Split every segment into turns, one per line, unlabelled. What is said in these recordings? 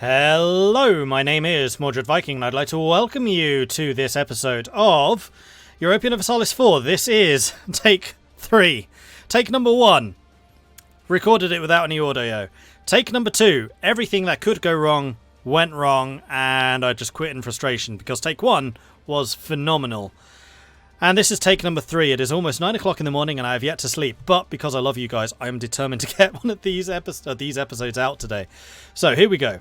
Hello, my name is Mordred Viking, and I'd like to welcome you to this episode of Europa Universalis IV. This is take 3. Take number 1. Recorded it without any audio. Take number 2. Everything that could go wrong went wrong, and I just quit in frustration because take 1 was phenomenal. And this is take number 3. It is almost 9 o'clock in the morning and I have yet to sleep. But because I love you guys, I am determined to get one of these episodes out today. So here we go.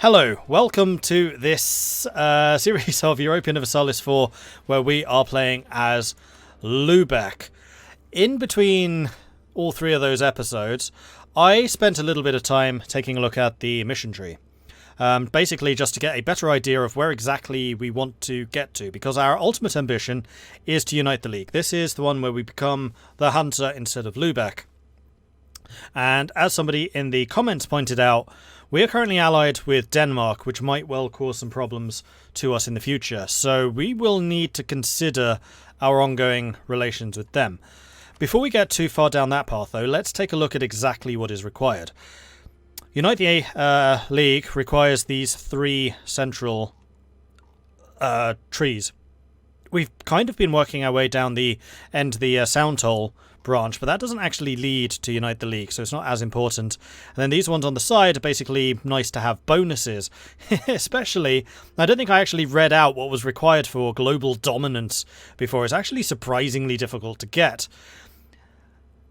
Hello, welcome to this series of Europa Universalis IV, where we are playing as Lubeck. In between all 3 of those episodes, I spent a little bit of time taking a look at the mission tree. Basically just to get a better idea of where exactly we want to get to, because our ultimate ambition is to unite the League. This is the one where we become the Hunter instead of Lubeck. And as somebody in the comments pointed out, we are currently allied with Denmark, which might well cause some problems to us in the future. So we will need to consider our ongoing relations with them. Before we get too far down that path, though, let's take a look at exactly what is required. Unite the League requires these 3 central trees. We've kind of been working our way down the end of the Sound Hole branch, but that doesn't actually lead to Unite the League, so it's not as important. And then these ones on the side are basically nice to have bonuses. Especially, I don't think I actually read out what was required for global dominance before. It's actually surprisingly difficult to get.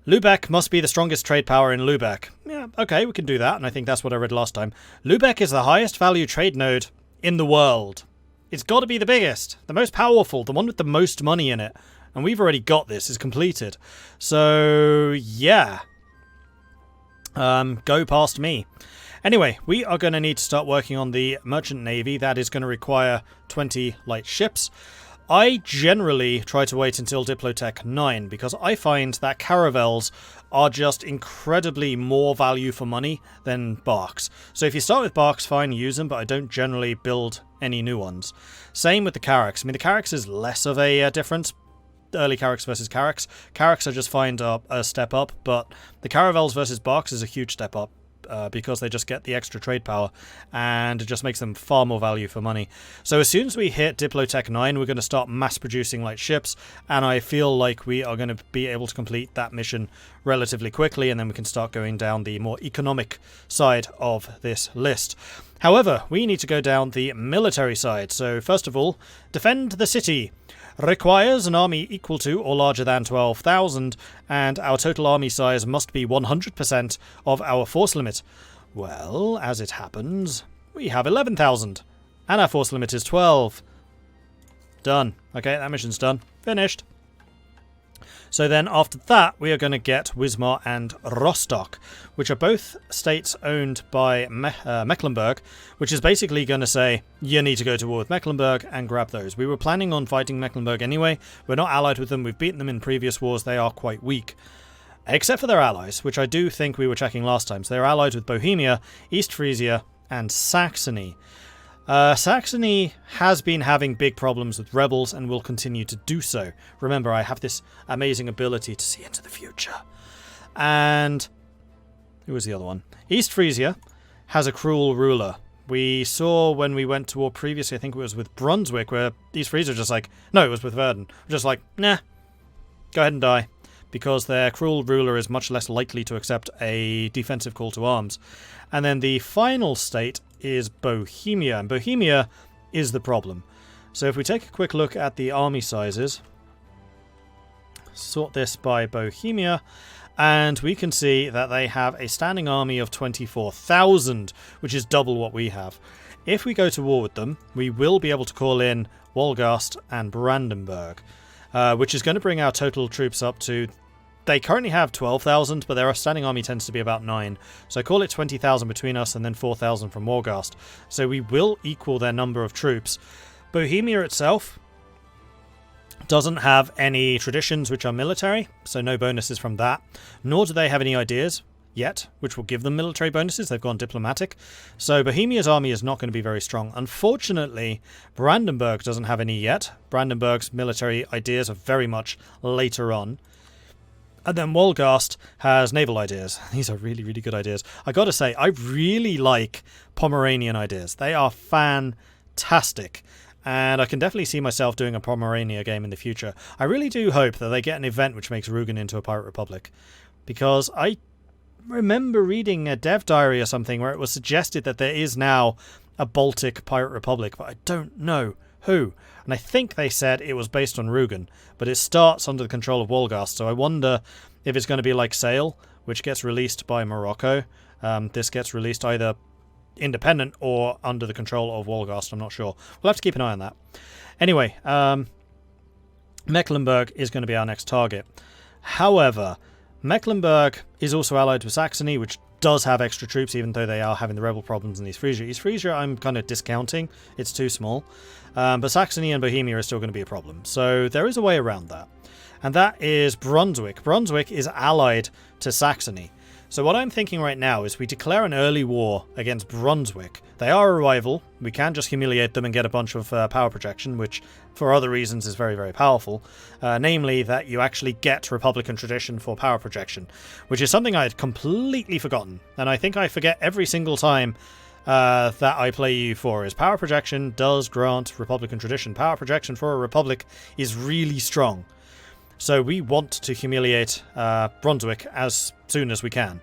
Lubeck must be the strongest trade power in Lubeck. Yeah, okay, we can do that, and I think that's what I read last time. Lubeck is the highest value trade node in the world. It's got to be the biggest, the most powerful, the one with the most money in it. And we've already got this, it's completed. So, yeah. Go past me. Anyway, we are going to need to start working on the merchant navy. That is going to require 20 light ships. I generally try to wait until Diplotech 9, because I find that caravels are just incredibly more value for money than barks. So if you start with barks, fine, use them, but I don't generally build any new ones. Same with the Carracks. I mean, the Carracks is less of a difference. Early Carracks versus Carracks. Carracks I just find a step up, but the Caravels versus Barks is a huge step up because they just get the extra trade power and it just makes them far more value for money. So as soon as we hit Diplotech 9, we're going to start mass producing light ships, and I feel like we are going to be able to complete that mission relatively quickly, and then we can start going down the more economic side of this list. However, we need to go down the military side. So first of all, defend the city. Requires an army equal to or larger than 12,000, and our total army size must be 100% of our force limit. Well, as it happens, we have 11,000, and our force limit is 12. Done. Okay, that mission's done. Finished. So then after that, we are going to get Wismar and Rostock, which are both states owned by Mecklenburg, which is basically going to say, you need to go to war with Mecklenburg and grab those. We were planning on fighting Mecklenburg anyway. We're not allied with them. We've beaten them in previous wars. They are quite weak. Except for their allies, which I do think we were checking last time. So they're allied with Bohemia, East Frisia, and Saxony. Saxony has been having big problems with rebels and will continue to do so. Remember, I have this amazing ability to see into the future. And who was the other one? East Frisia has a cruel ruler. We saw when we went to war previously, I think it was with Brunswick, where East Frisia just like, no, it was with Verden. Just like, nah, go ahead and die. Because their cruel ruler is much less likely to accept a defensive call to arms. And then the final state is Bohemia, and Bohemia is the problem. So if we take a quick look at the army sizes, sort this by Bohemia, and we can see that they have a standing army of 24,000, which is double what we have. If we go to war with them, we will be able to call in Wolgast and Brandenburg, which is going to bring our total troops up to... They currently have 12,000, but their standing army tends to be about 9. So call it 20,000 between us and then 4,000 from Wolgast. So we will equal their number of troops. Bohemia itself doesn't have any traditions which are military, so no bonuses from that. Nor do they have any ideas yet, which will give them military bonuses. They've gone diplomatic. So Bohemia's army is not going to be very strong. Unfortunately, Brandenburg doesn't have any yet. Brandenburg's military ideas are very much later on. And then Wolgast has naval ideas. These are really, really good ideas. I gotta say, I really like Pomeranian ideas. They are fantastic. And I can definitely see myself doing a Pomerania game in the future. I really do hope that they get an event which makes Rugen into a pirate republic. Because I remember reading a dev diary or something where it was suggested that there is now a Baltic pirate republic, but I don't know who. And I think they said it was based on Rugen, but it starts under the control of Wolgast, so I wonder if it's going to be like Sale, which gets released by Morocco. This gets released either independent or under the control of Wolgast, I'm not sure. We'll have to keep an eye on that. Anyway, Mecklenburg is going to be our next target. However, Mecklenburg is also allied with Saxony, which does have extra troops, even though they are having the rebel problems in East Frisia. East Frisia I'm kind of discounting. It's too small. But Saxony and Bohemia are still going to be a problem. So there is a way around that. And that is Brunswick. Brunswick is allied to Saxony. So what I'm thinking right now is we declare an early war against Brunswick. They are a rival. We can just humiliate them and get a bunch of power projection, which for other reasons is very, very powerful. Namely that you actually get Republican tradition for power projection, which is something I had completely forgotten. And I think I forget every single time that I play EU4 is power projection does grant Republican tradition. Power projection for a republic is really strong. So we want to humiliate Brunswick as soon as we can.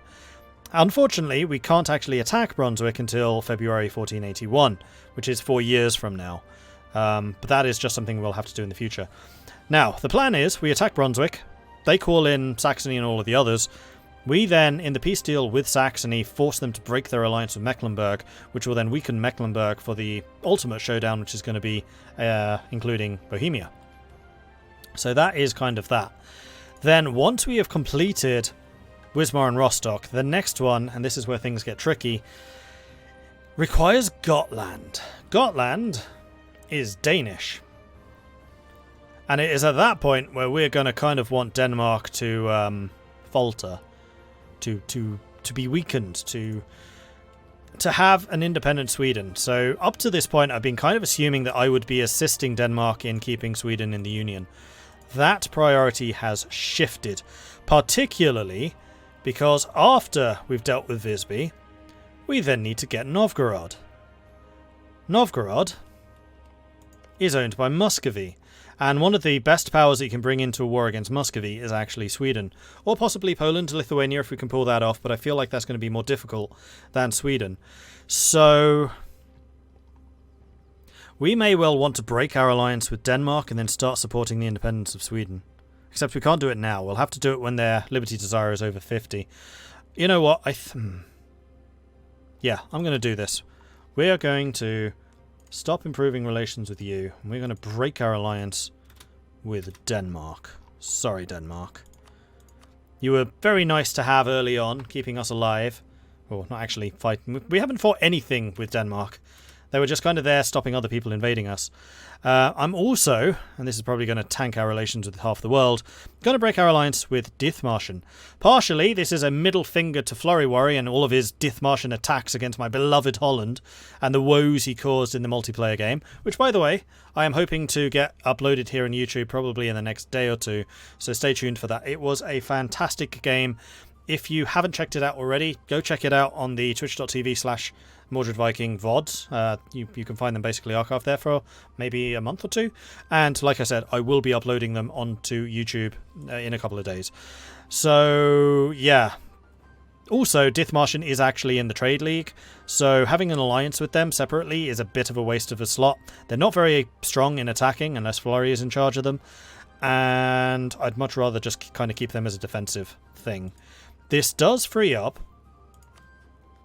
Unfortunately, we can't actually attack Brunswick until February 1481, which is 4 years from now. But that is just something we'll have to do in the future. Now, the plan is we attack Brunswick, they call in Saxony and all of the others. We then, in the peace deal with Saxony, force them to break their alliance with Mecklenburg, which will then weaken Mecklenburg for the ultimate showdown, which is going to be including Bohemia. So that is kind of that. Then once we have completed Wismar and Rostock, the next one, and this is where things get tricky, requires Gotland. Gotland is Danish. And it is at that point where we're going to kind of want Denmark to falter, to be weakened, to have an independent Sweden. So up to this point I've been kind of assuming that I would be assisting Denmark in keeping Sweden in the Union. That priority has shifted, particularly because after we've dealt with Visby, we then need to get Novgorod. Novgorod is owned by Muscovy, and one of the best powers that you can bring into a war against Muscovy is actually Sweden, or possibly Poland, Lithuania if we can pull that off, but I feel like that's going to be more difficult than Sweden. So we may well want to break our alliance with Denmark and then start supporting the independence of Sweden. Except we can't do it now. We'll have to do it when their liberty desire is over 50. You know what? Yeah, I'm going to do this. We are going to stop improving relations with you, and we're going to break our alliance with Denmark. Sorry, Denmark. You were very nice to have early on, keeping us alive. Well, not actually fighting. We haven't fought anything with Denmark. They were just kind of there stopping other people invading us. I'm also, and this is probably going to tank our relations with half the world, going to break our alliance with Dithmarschen. Partially, this is a middle finger to Florriworry and all of his Dithmarschen attacks against my beloved Holland and the woes he caused in the multiplayer game, which, by the way, I am hoping to get uploaded here on YouTube probably in the next day or two, so stay tuned for that. It was a fantastic game. If you haven't checked it out already, go check it out on the twitch.tv/Mordred Viking VODs. You can find them basically archived there for maybe a month or two. And like I said, I will be uploading them onto YouTube in a couple of days. So, yeah. Also, Dithmarschen is actually in the Trade League, so having an alliance with them separately is a bit of a waste of a slot. They're not very strong in attacking unless Florry is in charge of them, and I'd much rather just kind of keep them as a defensive thing. This does free up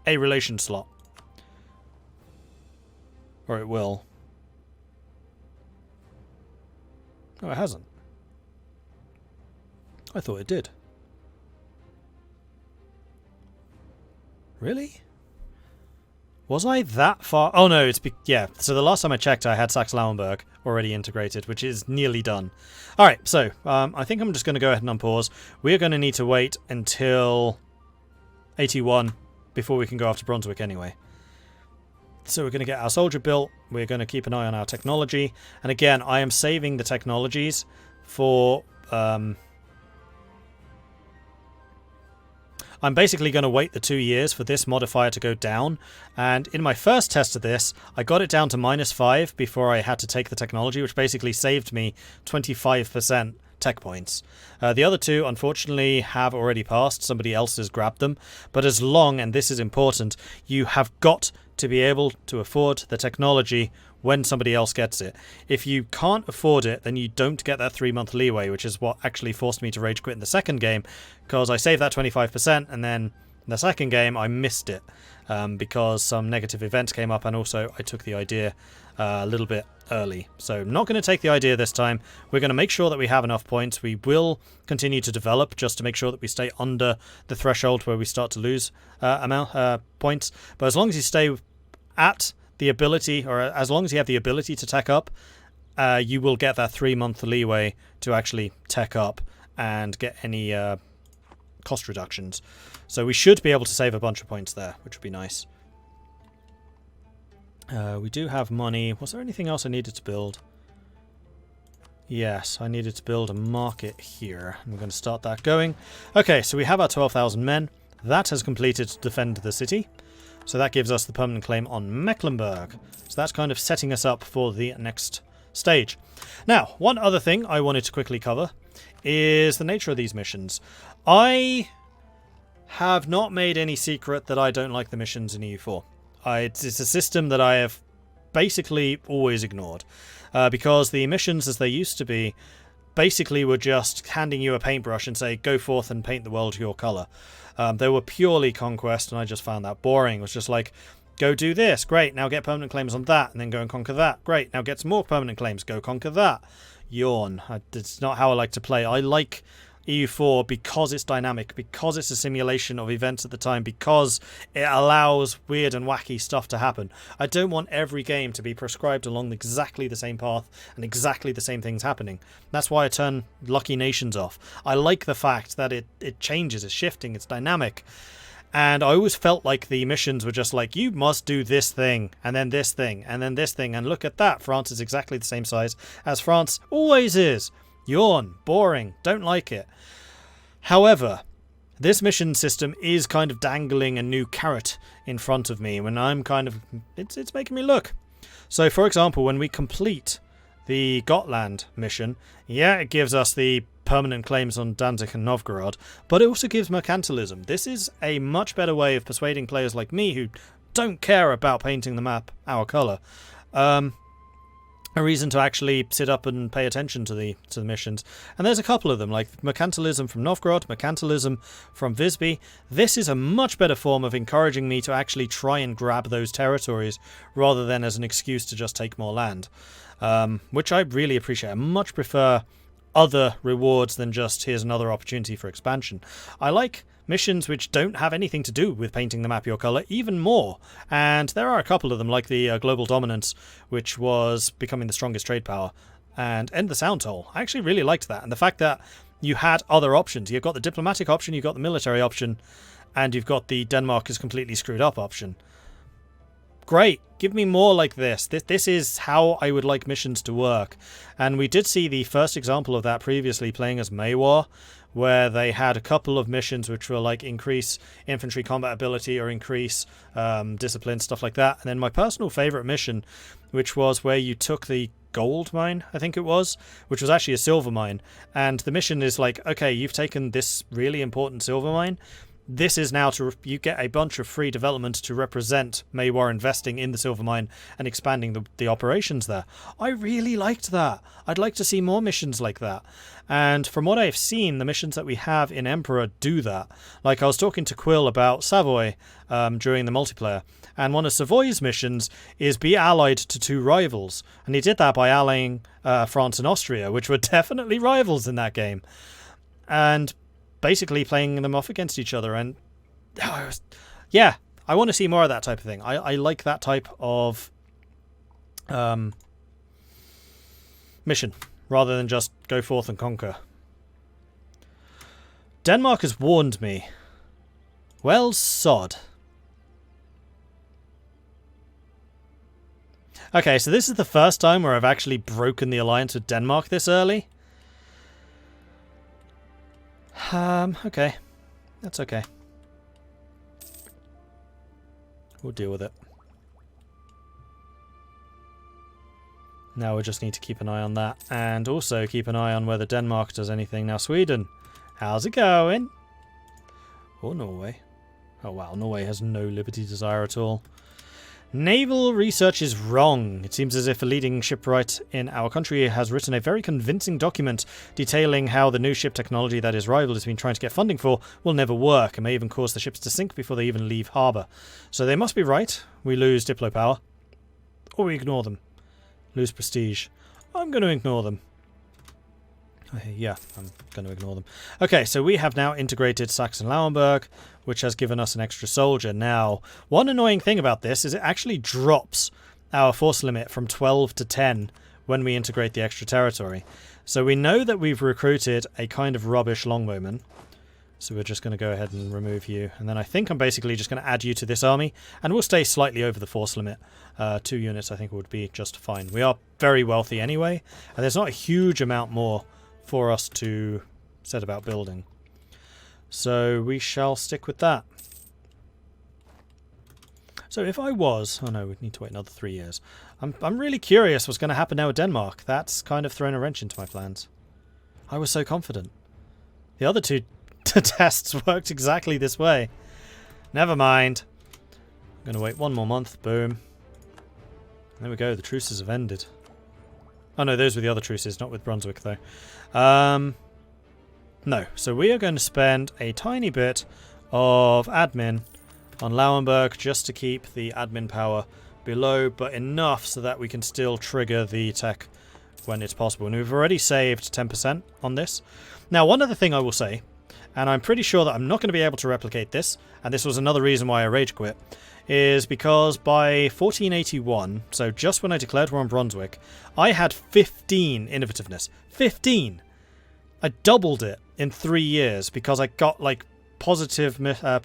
a relation slot. Or it will. Oh, it hasn't. I thought it did. Really? Was I that far? Oh no, yeah. So the last time I checked, I had Saxe-Lauenburg already integrated, which is nearly done. Alright, so I think I'm just going to go ahead and unpause. We're going to need to wait until 81 before we can go after Brunswick anyway. So we're going to get our soldier built. We're going to keep an eye on our technology. And again, I am saving the technologies for I'm basically going to wait the 2 years for this modifier to go down, and in my first test of this, I got it down to -5 before I had to take the technology, which basically saved me 25% tech points. The other two, unfortunately, have already passed. Somebody else has grabbed them. But as long, and this is important, you have got to be able to afford the technology when somebody else gets it. If you can't afford it, then you don't get that 3-month leeway, which is what actually forced me to rage quit in the second game, because I saved that 25%, and then in the second game I missed it because some negative events came up, and also I took the idea a little bit early. So I'm not going to take the idea this time. We're going to make sure that we have enough points. We will continue to develop just to make sure that we stay under the threshold where we start to lose points. But as long as you stay at the ability, or as long as you have the ability to tech up, you will get that 3-month leeway to actually tech up and get any cost reductions. So we should be able to save a bunch of points there, which would be nice. We do have money. Was there anything else I needed to build? Yes, I needed to build a market here. I'm going to start that going. Okay, so we have our 12,000 men. That has completed to defend the city. So that gives us the permanent claim on Mecklenburg. So that's kind of setting us up for the next stage. Now, one other thing I wanted to quickly cover is the nature of these missions. I have not made any secret that I don't like the missions in EU4. It's a system that I have basically always ignored. Because the missions as they used to be basically were just handing you a paintbrush and say, go forth and paint the world your colour. They were purely conquest, and I just found that boring. It was just like, go do this, great, now get permanent claims on that, and then go and conquer that. Great, now get some more permanent claims, go conquer that. Yawn. It's not how I like to play. I like EU4 because it's dynamic, because it's a simulation of events at the time, because it allows weird and wacky stuff to happen. I don't want every game to be prescribed along exactly the same path and exactly the same things happening. That's why I turn Lucky Nations off. I like the fact that it changes, it's shifting, it's dynamic. And I always felt like the missions were just like, you must do this thing, and then this thing, and then this thing, and look at that, France is exactly the same size as France always is. Yawn. Boring. Don't like it. However, this mission system is kind of dangling a new carrot in front of me when I'm kind of... It's making me look. So, for example, when we complete the Gotland mission, yeah, it gives us the permanent claims on Danzig and Novgorod, but it also gives mercantilism. This is a much better way of persuading players like me who don't care about painting the map our colour. A reason to actually sit up and pay attention to the missions. And there's a couple of them, like mercantilism from Novgorod, mercantilism from Visby. This is a much better form of encouraging me to actually try and grab those territories rather than as an excuse to just take more land, which I really appreciate. I much prefer other rewards than just here's another opportunity for expansion. I like missions which don't have anything to do with painting the map your colour even more, and there are a couple of them, like the Global Dominance, which was becoming the strongest trade power, and End the Sound Toll. I actually really liked that, and the fact that you had other options. You've got the diplomatic option, you've got the military option, and you've got the Denmark is completely screwed up option. Great, give me more like this. This is how I would like missions to work. And we did see the first example of that previously playing as Maywar, where they had a couple of missions which were like increase infantry combat ability or increase discipline, stuff like that. And then my personal favourite mission, which was where you took the gold mine, I think it was, which was actually a silver mine. And the mission is like, okay, you've taken this really important silver mine. This is now you get a bunch of free development to represent Maywar investing in the silver mine and expanding the operations there. I really liked that. I'd like to see more missions like that. And from what I've seen, the missions that we have in Emperor do that. Like I was talking to Quill about Savoy during the multiplayer, and one of Savoy's missions is be allied to 2 rivals. And he did that by allying France and Austria, which were definitely rivals in that game. And basically playing them off against each other, and yeah, I want to see more of that type of thing. I like that type of mission rather than just go forth and conquer. Denmark has warned me. Well, sod. Okay, so this is the first time where I've actually broken the alliance with Denmark this early. Okay. That's okay. We'll deal with it. Now we just need to keep an eye on that. And also keep an eye on whether Denmark does anything. Now Sweden, how's it going? Or Norway. Oh wow, Norway has no liberty desire at all. Naval research is wrong. It seems as if a leading shipwright in our country has written a very convincing document detailing how the new ship technology that his rival has been trying to get funding for will never work and may even cause the ships to sink before they even leave harbour. So they must be right. We lose Diplo power. Or we ignore them. Lose prestige. I'm going to ignore them. Yeah, I'm going to ignore them. Okay, so we have now integrated Saxon-Lauenburg, which has given us an extra soldier. Now, one annoying thing about this is it actually drops our force limit from 12 to 10 when we integrate the extra territory. So we know that we've recruited a kind of rubbish longbowman. So we're just going to go ahead and remove you. And then I think I'm basically just going to add you to this army. And we'll stay slightly over the force limit. 2 units I think would be just fine. We are very wealthy anyway. And there's not a huge amount more for us to set about building. So we shall stick with that. So if I was... Oh no, we need to wait another 3 years. I'm really curious what's going to happen now with Denmark. That's kind of thrown a wrench into my plans. I was so confident. The other two tests worked exactly this way. Never mind. I'm going to wait 1 more month. Boom. There we go. The truces have ended. Oh no, those were the other truces, not with Brunswick though. No, so we are going to spend a tiny bit of admin on Lauenburg just to keep the admin power below, but enough so that we can still trigger the tech when it's possible. And we've already saved 10% on this. Now, one other thing I will say, and I'm pretty sure that I'm not going to be able to replicate this, and this was another reason why I rage quit, is because by 1481, so just when I declared war on Brunswick, I had 15 innovativeness. 15! I doubled it in 3 years because I got like positive event after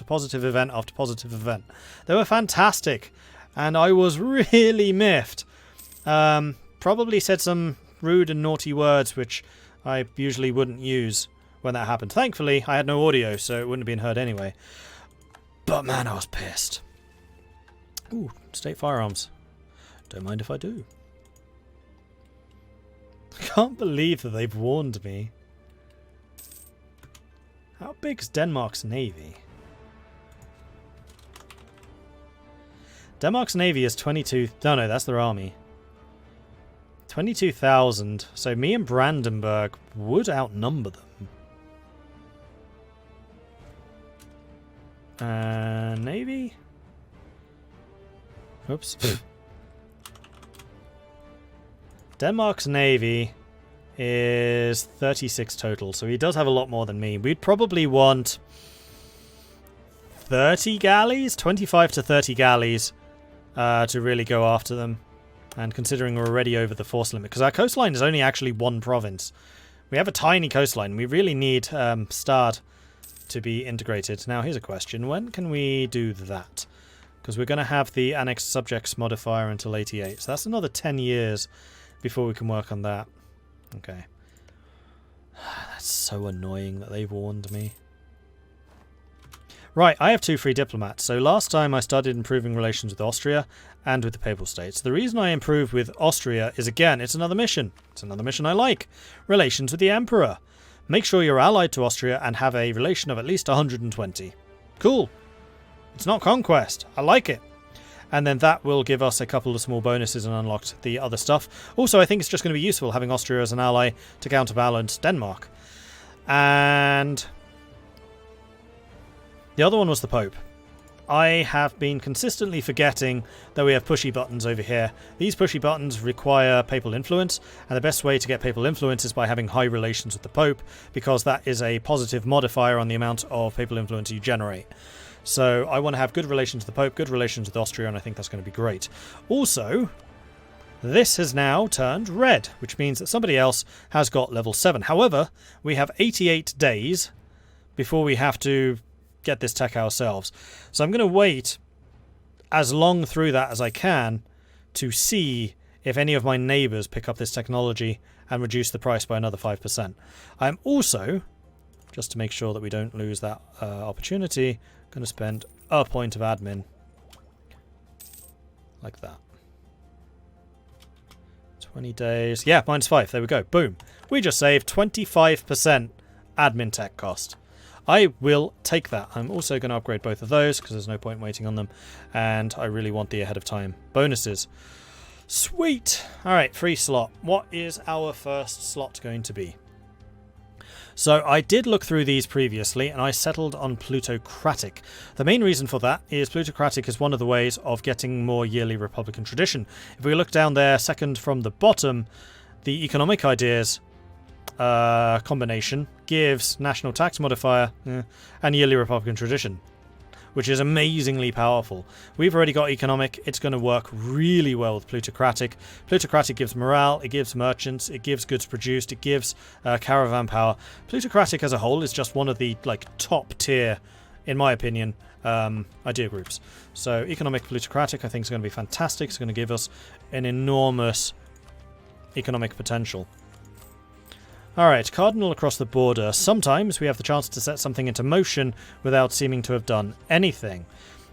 positive event after positive event. They were fantastic, and I was really miffed. Probably said some rude and naughty words which I usually wouldn't use when that happened. Thankfully, I had no audio, so it wouldn't have been heard anyway. But man, I was pissed. Ooh, state firearms. Don't mind if I do. I can't believe that they've warned me. How big's Denmark's navy? Denmark's navy is 22... No, that's their army. 22,000. So me and Brandenburg would outnumber them. Navy? Oops. Denmark's navy is 36 total, so he does have a lot more than me. We'd probably want 30 galleys? 25 to 30 galleys to really go after them. And considering we're already over the force limit, because our coastline is only actually 1 province. We have a tiny coastline. We really need Stad to be integrated. Now, here's a question. When can we do that? Because we're going to have the annexed subjects modifier until 88. So that's another 10 years before we can work on that. Okay. That's so annoying that they've warned me. Right, I have 2 free diplomats. So last time I started improving relations with Austria and with the Papal States. The reason I improved with Austria is, again, it's another mission. It's another mission I like. Relations with the Emperor. Make sure you're allied to Austria and have a relation of at least 120. Cool. It's not conquest. I like it. And then that will give us a couple of small bonuses and unlock the other stuff. Also, I think it's just going to be useful having Austria as an ally to counterbalance Denmark. And the other one was the Pope. I have been consistently forgetting that we have pushy buttons over here. These pushy buttons require papal influence, and the best way to get papal influence is by having high relations with the Pope, because that is a positive modifier on the amount of papal influence you generate. So I want to have good relations with the Pope, good relations with Austria, and I think that's going to be great. Also, this has now turned red, which means that somebody else has got level 7. However, we have 88 days before we have to get this tech ourselves. So I'm going to wait as long through that as I can to see if any of my neighbours pick up this technology and reduce the price by another 5%. I'm also, just to make sure that we don't lose that opportunity, going to spend a point of admin Like that. 20 days. Yeah, -5. There we go. Boom. We just saved 25% admin tech cost. I will take that. I'm also going to upgrade both of those because there's no point waiting on them. And I really want the ahead of time bonuses. Sweet. Alright, free slot. What is our first slot going to be? So I did look through these previously and I settled on plutocratic. The main reason for that is plutocratic is one of the ways of getting more yearly republican tradition. If we look down there, second from the bottom, the economic ideas combination gives national tax modifier and yearly republican tradition, which is amazingly powerful. We've already got economic. It's going to work really well with plutocratic. Plutocratic gives morale, it gives merchants, it gives goods produced, it gives caravan power. Plutocratic as a whole is just one of the top tier, in my opinion, idea groups. So economic plutocratic I think is going to be fantastic. It's going to give us an enormous economic potential. Alright, cardinal across the border. Sometimes we have the chance to set something into motion without seeming to have done anything.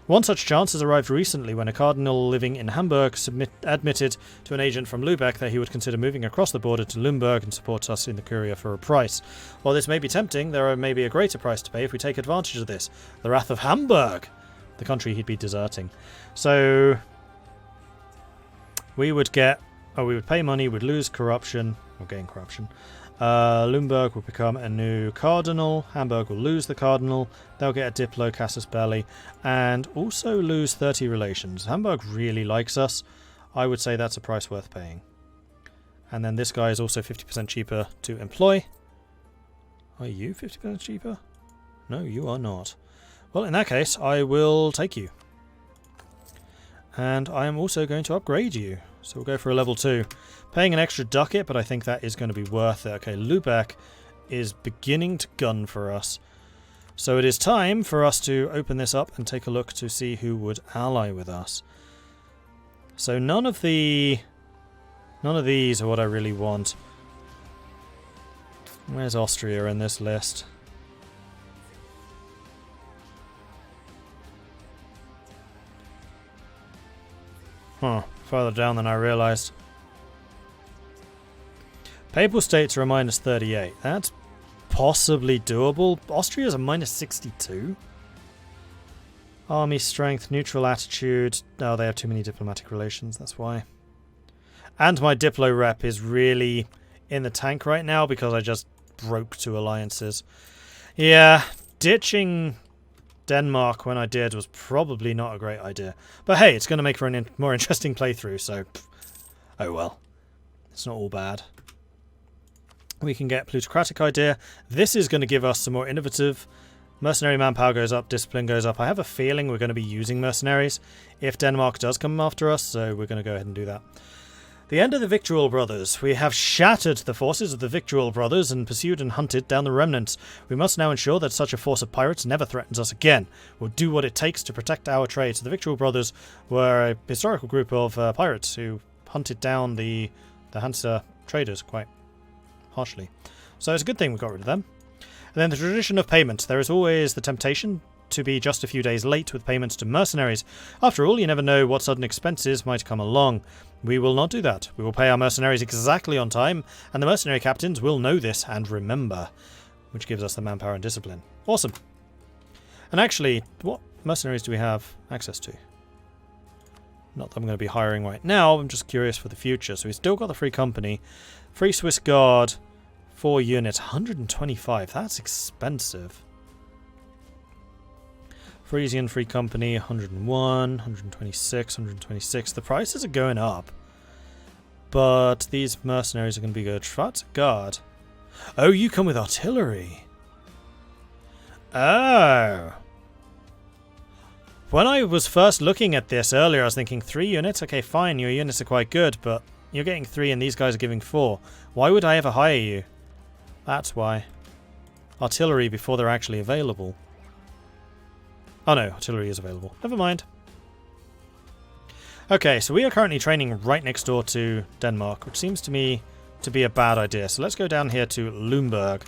One such chance has arrived recently when a cardinal living in Hamburg admitted to an agent from Lubeck that he would consider moving across the border to Lubeck and support us in the courier for a price. While this may be tempting, there may be a greater price to pay if we take advantage of this. The wrath of Hamburg! The country he'd be deserting. So we would get... Oh, we would pay money, we'd lose corruption, or gain corruption. Lubeck will become a new cardinal. Hamburg will lose the cardinal. They'll get a diplo casus belli and also lose 30 relations. Hamburg really likes us. I would say that's a price worth paying. And then this guy is also 50% cheaper to employ. Are you 50% cheaper? No, you are not. Well, in that case, I will take you. And I am also going to upgrade you. So we'll go for a level 2. Paying an extra ducat, but I think that is going to be worth it. Okay, Lubeck is beginning to gun for us. So it is time for us to open this up and take a look to see who would ally with us. So none of these are what I really want. Where's Austria in this list? Huh, further down than I realised. Papal States are a -38. That's possibly doable. Austria's a -62. Army strength, neutral attitude. Oh, they have too many diplomatic relations, that's why. And my Diplo rep is really in the tank right now because I just broke 2 alliances. Yeah, ditching Denmark when I did was probably not a great idea. But hey, it's going to make for a more interesting playthrough, so... oh well. It's not all bad. We can get plutocratic idea. This is going to give us some more innovative. Mercenary manpower goes up, discipline goes up. I have a feeling we're going to be using mercenaries if Denmark does come after us, so we're going to go ahead and do that. The end of the Victual Brothers. We have shattered the forces of the Victual Brothers and pursued and hunted down the remnants. We must now ensure that such a force of pirates never threatens us again. We'll do what it takes to protect our trade. So the Victual Brothers were a historical group of pirates who hunted down the Hansa traders quite harshly. So it's a good thing we got rid of them. And then the tradition of payment. There is always the temptation to be just a few days late with payments to mercenaries. After all, you never know what sudden expenses might come along. We will not do that. We will pay our mercenaries exactly on time, and the mercenary captains will know this and remember, which gives us the manpower and discipline. Awesome. And actually, what mercenaries do we have access to? Not that I'm going to be hiring right now, I'm just curious for the future. So we've still got the free company. Free Swiss Guard, 4 units, 125. That's expensive. Frisian Free Company, 101, 126, 126. The prices are going up. But these mercenaries are going to be good. Schwarze Guard. Oh, you come with artillery. Oh. When I was first looking at this earlier, I was thinking 3 units? Okay, fine, your units are quite good, but you're getting 3 and these guys are giving 4. Why would I ever hire you? That's why. Artillery before they're actually available. Oh no, artillery is available. Never mind. Okay, so we are currently training right next door to Denmark, which seems to me to be a bad idea. So let's go down here to Lubeck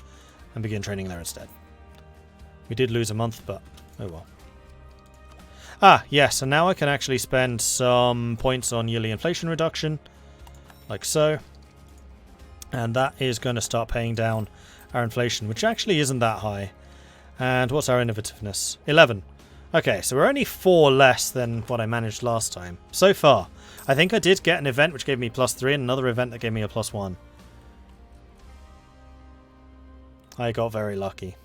and begin training there instead. We did lose a month, but oh well. Ah, yes, and now I can actually spend some points on yearly inflation reduction, like so. And that is going to start paying down our inflation, which actually isn't that high. And what's our innovativeness? 11. Okay, so we're only 4 less than what I managed last time. So far. I think I did get an event which gave me +3 and another event that gave me a +1. I got very lucky.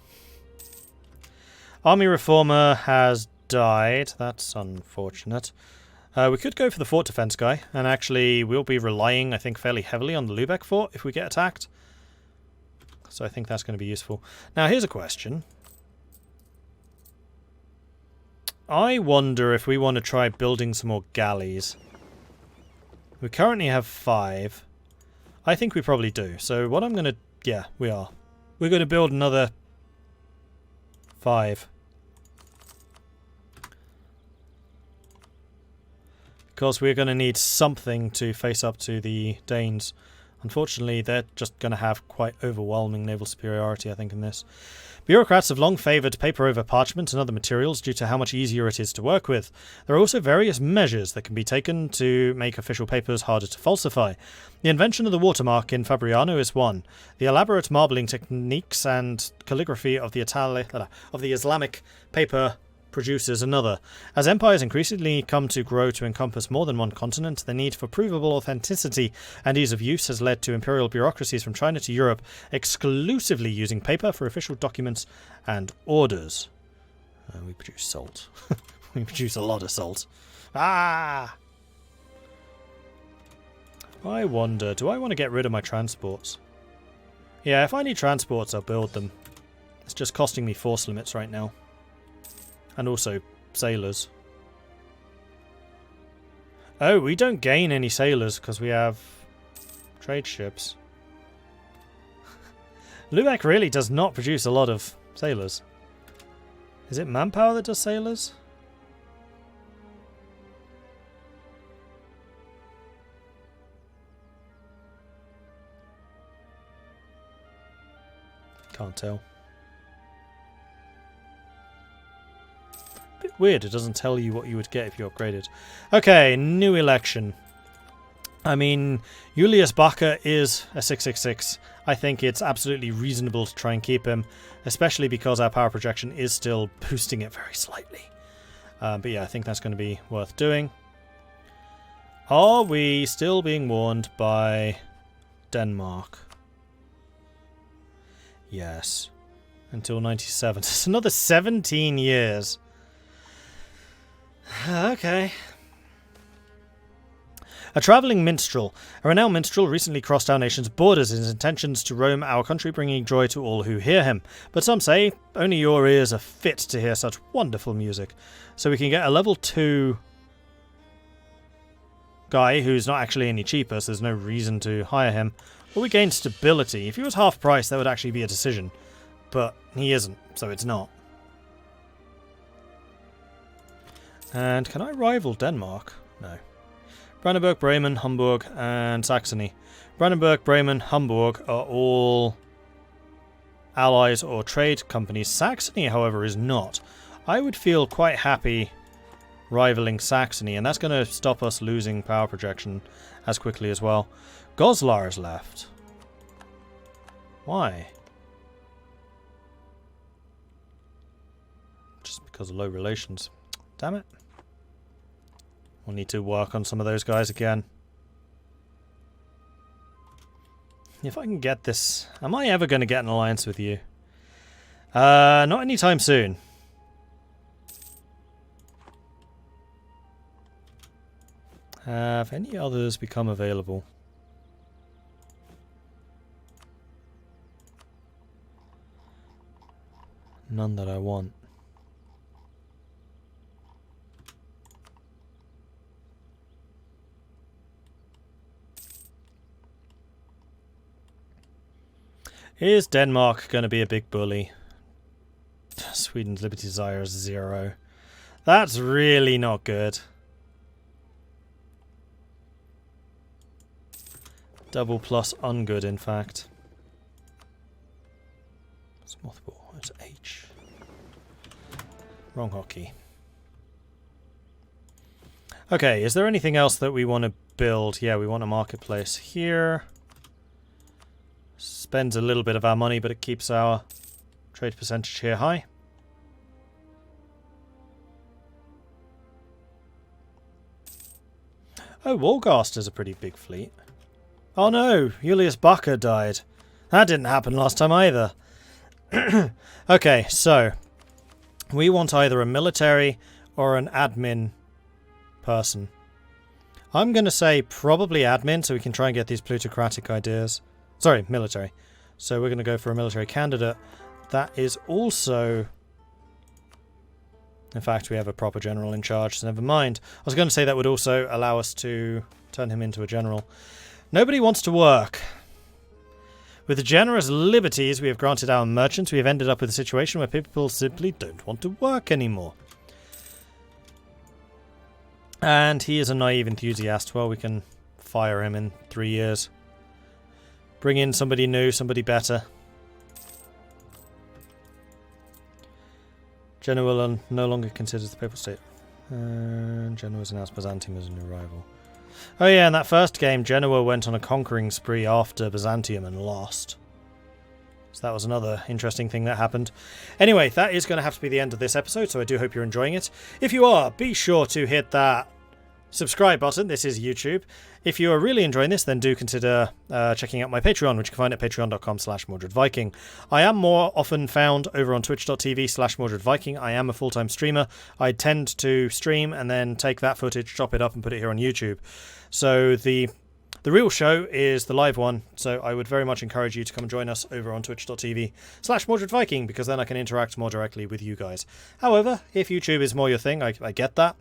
Army Reformer has died. That's unfortunate. We could go for the fort defense guy, and actually we'll be relying, I think, fairly heavily on the Lubeck fort if we get attacked. So I think that's going to be useful. Now here's a question. I wonder if we want to try building some more galleys. We currently have 5. I think we probably do. So what I'm going to... Yeah, we are. We're going to build another 5. Because we're going to need something to face up to the Danes. Unfortunately, they're just going to have quite overwhelming naval superiority, I think, in this. Bureaucrats have long favoured paper over parchment and other materials due to how much easier it is to work with. There are also various measures that can be taken to make official papers harder to falsify. The invention of the watermark in Fabriano is one. The elaborate marbling techniques and calligraphy of the Islamic paper produces another. As empires increasingly come to grow to encompass more than one continent, the need for provable authenticity and ease of use has led to imperial bureaucracies from China to Europe exclusively using paper for official documents and orders. We produce salt. We produce a lot of salt. Ah! I wonder, do I want to get rid of my transports? Yeah, if I need transports, I'll build them. It's just costing me force limits right now. And also sailors. Oh, we don't gain any sailors because we have trade ships. Lubeck really does not produce a lot of sailors. Is it manpower that does sailors? Can't tell. Bit weird, it doesn't tell you what you would get if you upgraded. Okay, new election. I mean, Julius Bacher is a 666. I think it's absolutely reasonable to try and keep him, especially because our power projection is still boosting it very slightly. But yeah, I think that's going to be worth doing. Are we still being warned by Denmark? Yes. Until 97. It's another 17 years. Okay. A travelling minstrel. A renowned minstrel recently crossed our nation's borders in his intentions to roam our country, bringing joy to all who hear him. But some say only your ears are fit to hear such wonderful music. So we can get a level 2 guy who's not actually any cheaper, so there's no reason to hire him. But we gain stability. If he was half price, that would actually be a decision. But he isn't, so it's not. And can I rival Denmark? No. Brandenburg, Bremen, Hamburg, and Saxony. Brandenburg, Bremen, Hamburg are all allies or trade companies. Saxony, however, is not. I would feel quite happy rivaling Saxony, and that's going to stop us losing power projection as quickly as well. Goslar is left. Why? Just because of low relations. Damn it. We'll need to work on some of those guys again. If I can get this... Am I ever going to get an alliance with you? Not anytime soon. Have any others become available? None that I want. Is Denmark going to be a big bully? Sweden's Liberty Desire is 0. That's really not good. Double plus ungood, in fact. It's mothball. It's H. Wrong hockey. Okay, is there anything else that we want to build? Yeah, we want a marketplace here. Spends a little bit of our money, but it keeps our trade percentage here high. Oh, Wolgast is a pretty big fleet. Oh no, Julius Bacher died. That didn't happen last time either. Okay, so we want either a military or an admin person. I'm going to say probably admin, so we can try and get these plutocratic ideas. Sorry, military. So we're going to go for a military candidate. That is also... In fact, we have a proper general in charge, so never mind. I was going to say that would also allow us to turn him into a general. Nobody wants to work. With the generous liberties we have granted our merchants, we have ended up with a situation where people simply don't want to work anymore. And he is a naive enthusiast. Well, we can fire him in 3 years. Bring in somebody new, somebody better. Genoa no longer considers the papal state. Genoa has announced Byzantium as a new rival. Oh yeah, in that first game, Genoa went on a conquering spree after Byzantium and lost. So that was another interesting thing that happened. Anyway, that is going to have to be the end of this episode, so I do hope you're enjoying it. If you are, be sure to hit that subscribe button. This is YouTube. If you are really enjoying this, then do consider checking out my Patreon, which you can find at patreon.com/MordredViking. I am more often found over on twitch.tv/MordredViking. I am a full-time streamer. I tend to stream and then take that footage, chop it up and put it here on YouTube. So the real show is the live one, so I would very much encourage you to come and join us over on twitch.tv/MordredViking, because then I can interact more directly with you guys. However, if YouTube is more your thing, I get that.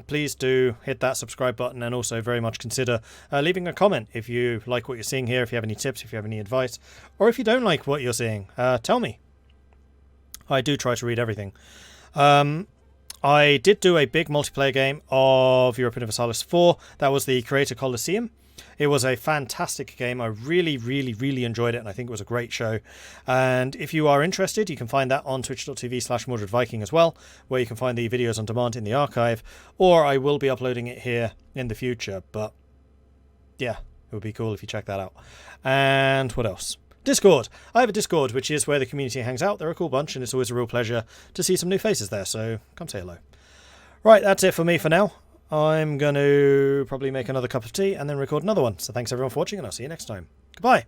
Please do hit that subscribe button, and also very much consider leaving a comment if you like what you're seeing here, if you have any tips, if you have any advice, or if you don't like what you're seeing, tell me. I do try to read everything. I did do a big multiplayer game of Europa Universalis IV. That was the Creator Coliseum. It was a fantastic game. I really, really, really enjoyed it, and I think it was a great show. And if you are interested, you can find that on twitch.tv/MordredViking as well, where you can find the videos on demand in the archive, or I will be uploading it here in the future. But yeah, it would be cool if you check that out. And what else? Discord. I have a Discord, which is where the community hangs out. They're a cool bunch, and it's always a real pleasure to see some new faces there, so come say hello. Right, that's it for me for now. I'm going to probably make another cup of tea and then record another one. So thanks everyone for watching, and I'll see you next time. Goodbye.